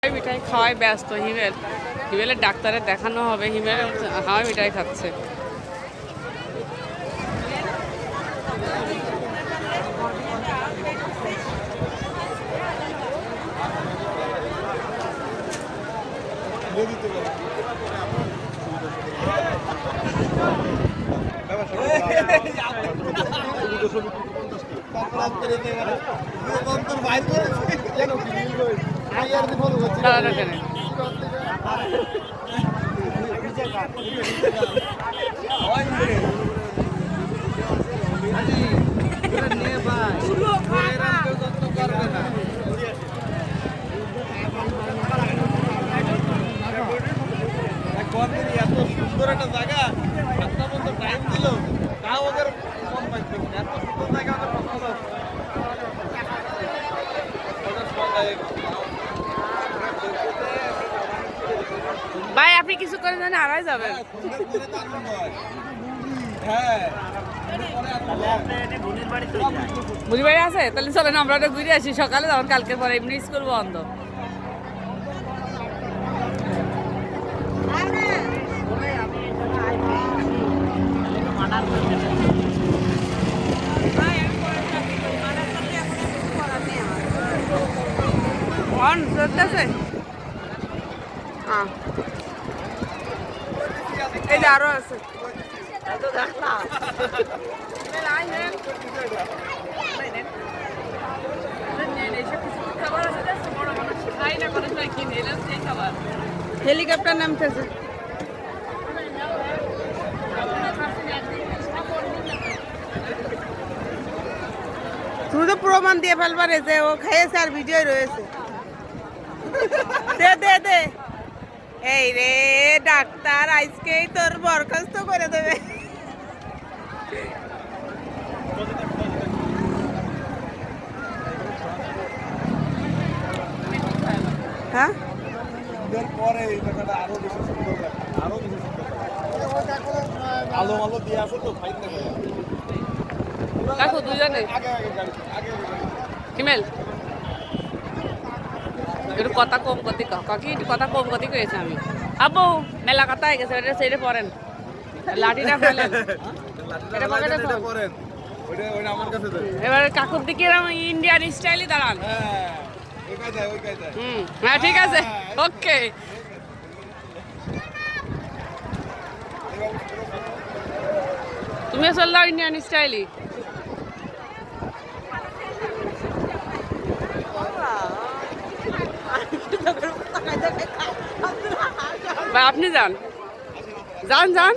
মিঠাই খাওয়াই ব্যস্ত হিমেল। হিমেলের ডাক্তারের দেখানো হবে, হিমেল হাওয়াই মিঠাই খাচ্ছে। এত সুন্দর একটা জায়গা, সাতটা পর্যন্ত টাইম দিল, তাও ওদের মন পাইছে এত সুন্দর জায়গা ওদের পছন্দ। ভাই আপনি কিছু করে জানেন আড়াই যাবেন। বুড়ি বাড়ি আছে, তাহলে চলেন আমরা ওটা ঘুরে আসি সকালে, তখন কালকের পরে এমনি স্কুল বন্ধ। এই যে আরো আছে, হেলিকপ্টার নামতেছে। তুমি তো প্রমাণ দিয়ে ফেলবারে যে ও খেয়েছে আর ভিডিও রয়েছে। দে দে দে, এই রে ডাক্তার আজকেই তোর বরখাস্ত করে দেবে। হ্যাঁ পরে এই জায়গাটা আরো বেশি সুন্দর লাগে, আরো বেশি সুন্দর আলো আলো দিয়ে আছে তো ফাইতে দেখো দুজনে হিমেল একটু কথা কম গতি কাকি, একটু কথা কম গতি করেছে। আমি আব্বু মেলা কথা হয়ে গেছে, এটা সেইটা পড়েন, লাঠিটা ফেলেন, এটা পকেটে পড়েন। এবার কাকুর দিকে ইন্ডিয়ান স্টাইলই দাঁড়ান। হ্যাঁ ঠিক আছে, ওকে। তুমিও চল দাও ইন্ডিয়ান স্টাইলই। ভাই আপনি যান যান যান,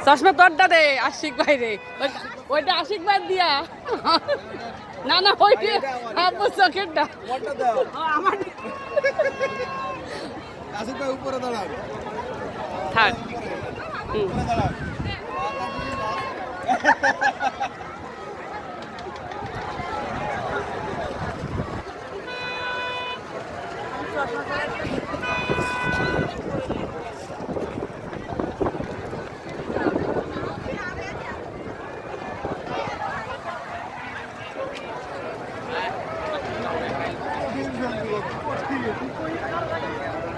চশমা তোরটা দে আশিক ভাই রে, ওইটা আশিক ভাই দিয়া। না না ওইটা আব্বু চোখেরটা আমার। আশিক ভাই উপরে দাঁড়ান, থাক।